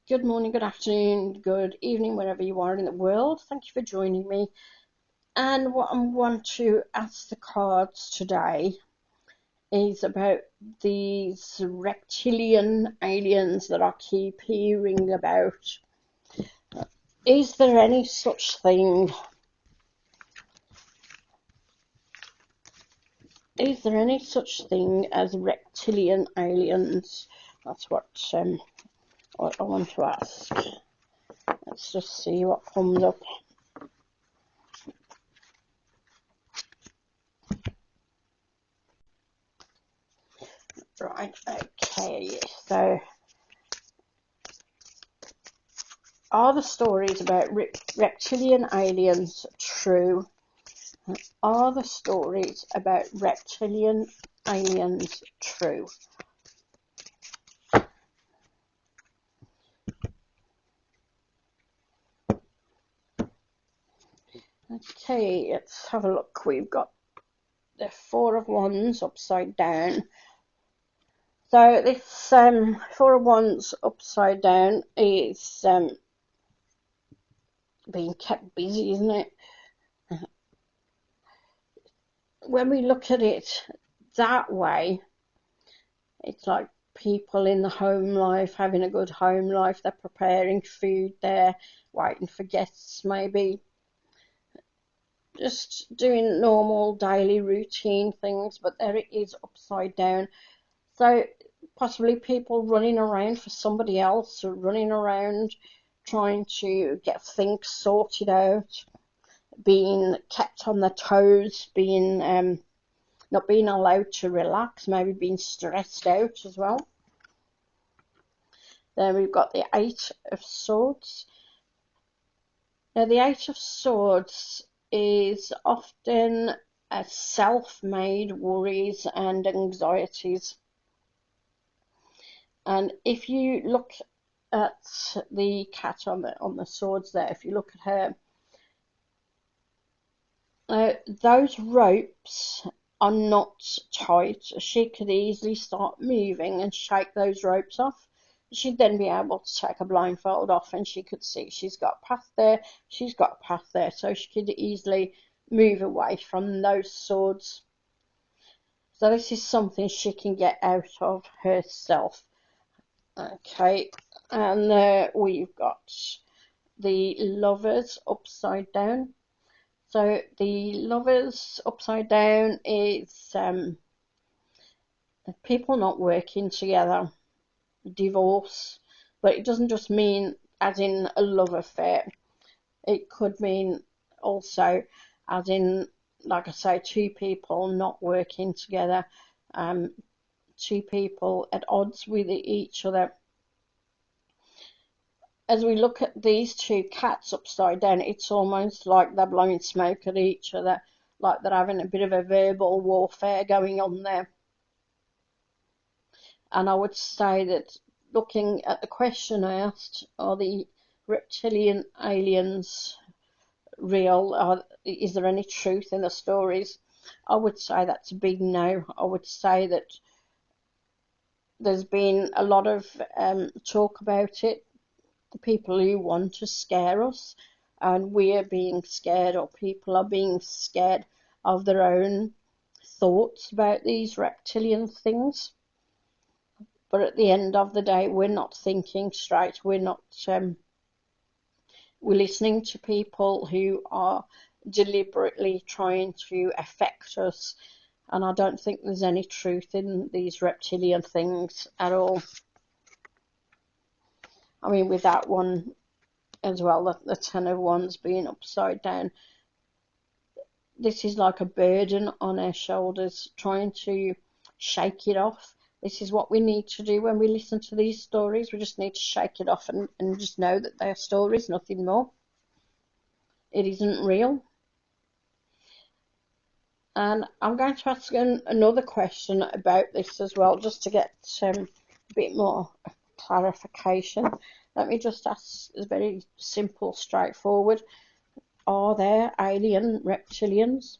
Good morning, good afternoon, good evening, wherever you are in the world. Thank you for joining me. And what I want to ask the cards today is about these reptilian aliens that I keep hearing about. Is there any such thing? Is there any such thing as reptilian aliens? That's what I want to ask. Let's just see what comes up. Right, okay, so are the stories about reptilian aliens true? Are the stories about reptilian aliens true? Okay, let's have a look. We've got the Four of Wands upside down. So this Four of Wands upside down is being kept busy, isn't it? When we look at it that way, it's like people in the home life, having a good home life. They're preparing food, they're waiting for guests, maybe just doing normal daily routine things, but there it is upside down. So possibly people running around for somebody else, or running around trying to get things sorted out, being kept on their toes, being not being allowed to relax, maybe being stressed out as well. Then we've got the Eight of Swords. Now the Eight of Swords is often a self-made worries and anxieties. And if you look at the cat on the swords there, if you look at her, those ropes are not tight. She could easily start moving and shake those ropes off. She'd then be able to take a blindfold off and she could see she's got a path there, she's got a path there, so she could easily move away from those swords. So this is something she can get out of herself. Okay, and we've got the Lovers upside down. So the Lovers upside down is people not working together, divorce, but it doesn't just mean as in a love affair. It could mean also as in, like I say, two people not working together, two people at odds with each other. As we look at these two cats upside down, it's almost like they're blowing smoke at each other, like they're having a bit of a verbal warfare going on there. And I would say that looking at the question I asked, are the reptilian aliens real? Is there any truth in the stories? I would say that's a big no. I would say that there's been a lot of talk about it. The people who want to scare us, and we're being scared, or people are being scared of their own thoughts about these reptilian things. But at the end of the day, we're not thinking straight. We're listening to people who are deliberately trying to affect us, and I don't think there's any truth in these reptilian things at all. I mean, with that one as well, the Ten of Wands being upside down, this is like a burden on our shoulders, trying to shake it off. This is what we need to do when we listen to these stories. We just need to shake it off and just know that they're stories, nothing more. It isn't real. And I'm going to ask another question about this as well, just to get a bit more clarification. Let me just ask, it's very simple, straightforward. Are there alien reptilians?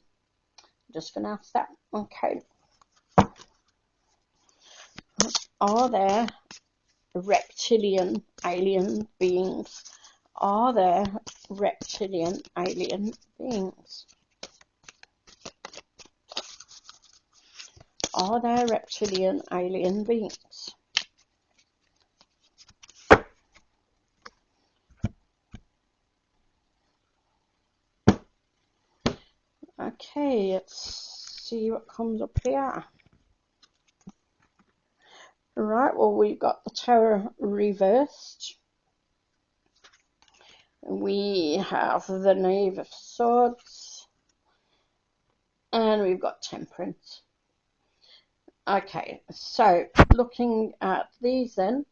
I'm just going to ask that. Okay. Are there reptilian alien beings? Are there reptilian alien beings? Are there reptilian alien beings? Okay, let's see what comes up here. Right, well, we've got the Tower reversed. We have the Knave of Swords. And we've got Temperance. Okay, so looking at these then.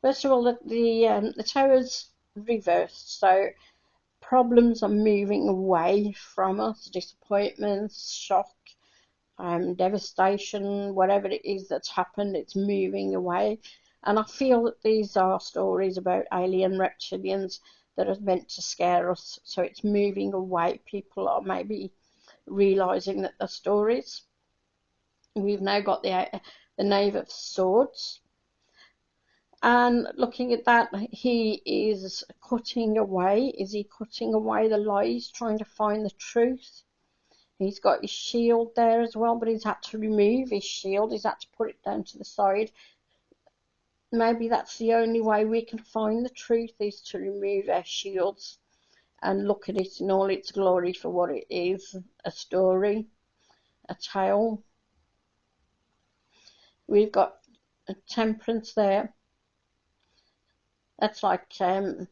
First of all, the Tower's reversed, so problems are moving away from us, disappointments, shock, devastation, whatever it is that's happened, it's moving away. And I feel that these are stories about alien reptilians that are meant to scare us, so it's moving away. People are maybe realizing that they're stories. We've now got the Knave of Swords. And looking at that, he is cutting away. Is he cutting away the lies, trying to find the truth? He's got his shield there as well, but he's had to remove his shield. He's had to put it down to the side. Maybe that's the only way we can find the truth, is to remove our shields and look at it in all its glory for what it is, a story, a tale. We've got a Temperance there. That's like an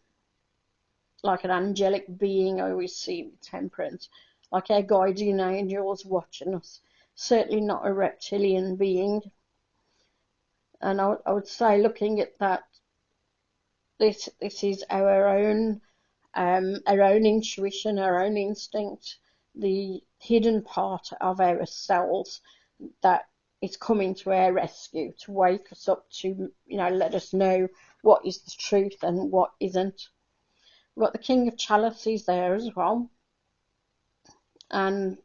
angelic being. I always see with Temperance, like our guardian angels watching us. Certainly not a reptilian being. And I would say, looking at that, this is our own intuition, our own instinct, the hidden part of ourselves that is coming to our rescue, to wake us up, to let us know what is the truth and what isn't. We've got the King of Chalices there as well, and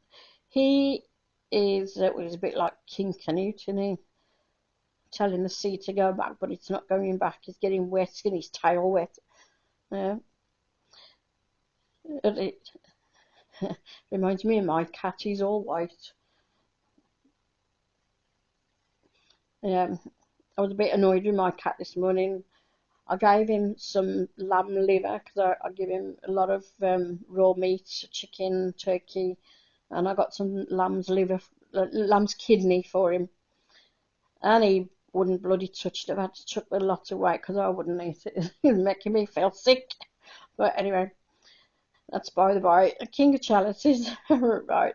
he is a bit like King Canute, isn't he? Telling the sea to go back, but it's not going back. He's getting wet, getting his tail wet. Yeah. It reminds me of my cat. He's all white. Yeah. I was a bit annoyed with my cat this morning. I gave him some lamb liver because I give him a lot of raw meat, chicken, turkey, and I got some lamb's kidney for him. And he wouldn't bloody touch it. I had to chuck the lot away because I wouldn't eat it. It was making me feel sick. But anyway, that's by the by. King of Chalices, right.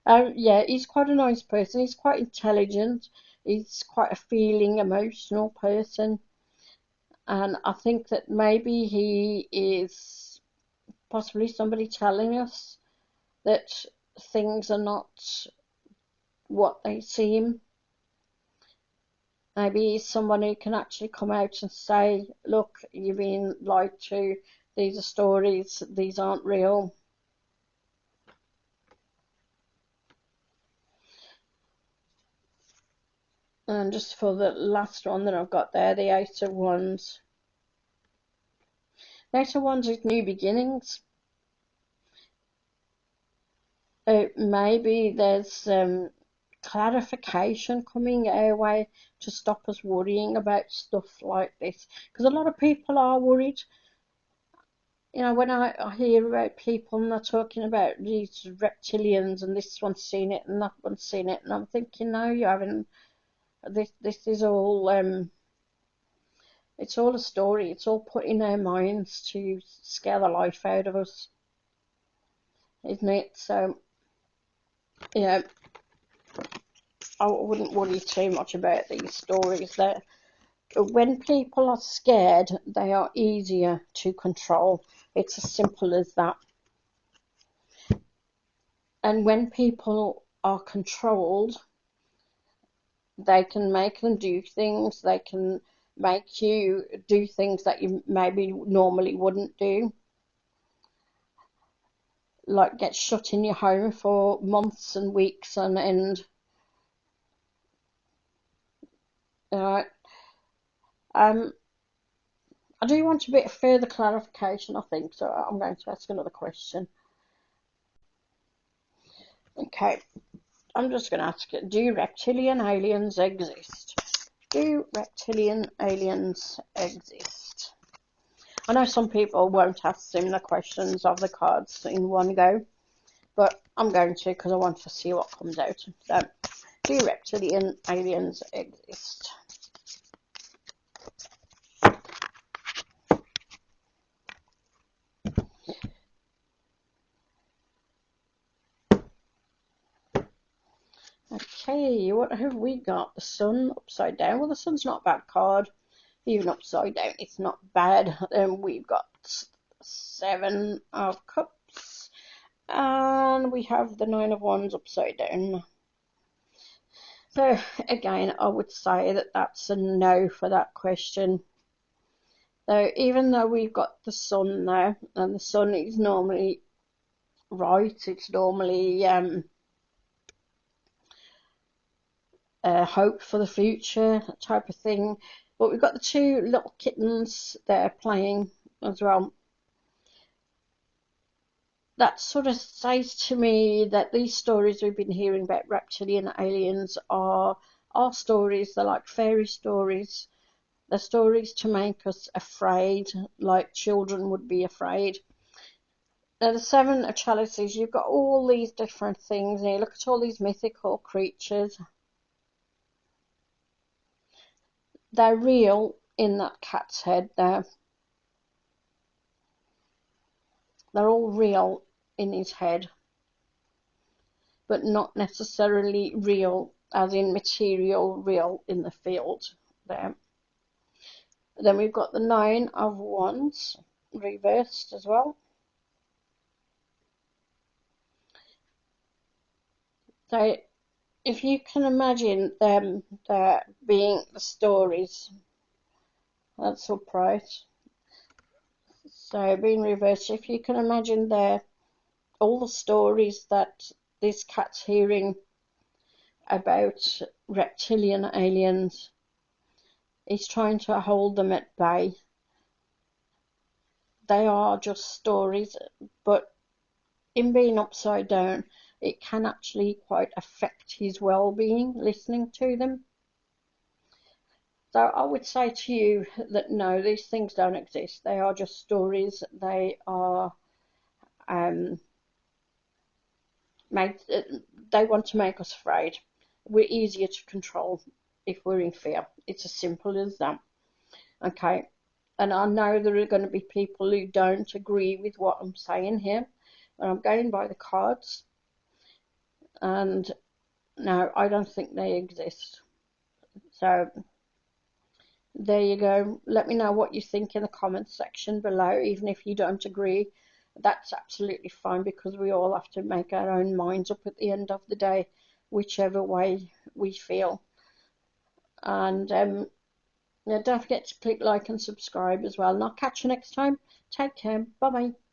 Yeah, he's quite a nice person. He's quite intelligent. He's quite a feeling, emotional person. And I think that maybe he is possibly somebody telling us that things are not what they seem. Maybe he's someone who can actually come out and say, look, you've been lied to. These are stories. These aren't real. And just for the last one that I've got there, the Eight of Wands. The Eight of Wands is new beginnings. Maybe there's clarification coming our way to stop us worrying about stuff like this. Because a lot of people are worried. When I hear about people and they're talking about these reptilians and this one's seen it and that one's seen it, and I'm thinking, no, you haven't. This is all it's all a story. It's all put in our minds to scare the life out of us, isn't it? So I wouldn't worry too much about these stories. That when people are scared, they are easier to control. It's as simple as that. And when people are controlled, they can make them do things. They can make you do things that you maybe normally wouldn't do. Like get shut in your home for months and weeks on end. Alright. I do want a bit of further clarification, I think, so I'm going to ask another question. Okay, I'm just going to ask it, do reptilian aliens exist? Do reptilian aliens exist? I know some people won't ask similar questions of the cards in one go, but I'm going to because I want to see what comes out. So, do reptilian aliens exist? Okay, what have we got? The sun upside down. Well, the sun's not a bad card. Even upside down, it's not bad. Then we've got 7 of Cups. And we have the 9 of Wands upside down. So, again, I would say that that's a no for that question. So, even though we've got the sun there, and the sun is normally right, it's normally hope for the future type of thing. But we've got the 2 little kittens there playing as well. That sort of says to me that these stories we've been hearing about reptilian aliens are stories. They're like fairy stories. They're stories to make us afraid, like children would be afraid. Now, the 7 of Chalices, you've got all these different things, and you look at all these mythical creatures. They're real in that cat's head there. They're all real in his head, but not necessarily real as in material real in the field there. Then we've got the 9 of Wands reversed as well. So if you can imagine them there being the stories, that's upright. So being reversed, if you can imagine there all the stories that this cat's hearing about reptilian aliens, he's trying to hold them at bay. They are just stories, but in being upside down, it can actually quite affect his well-being listening to them. So I would say to you that no, these things don't exist. They are just stories. They are they want to make us afraid. We're easier to control if we're in fear. It's as simple as that. Okay. And I know there are going to be people who don't agree with what I'm saying here. And I'm going by the cards. And no, I don't think they exist. So there you go. Let me know what you think in the comments section below. Even if you don't agree, that's absolutely fine, because we all have to make our own minds up at the end of the day, whichever way we feel. And yeah, don't forget to click like and subscribe as well. And I'll catch you next time. Take care. Bye bye.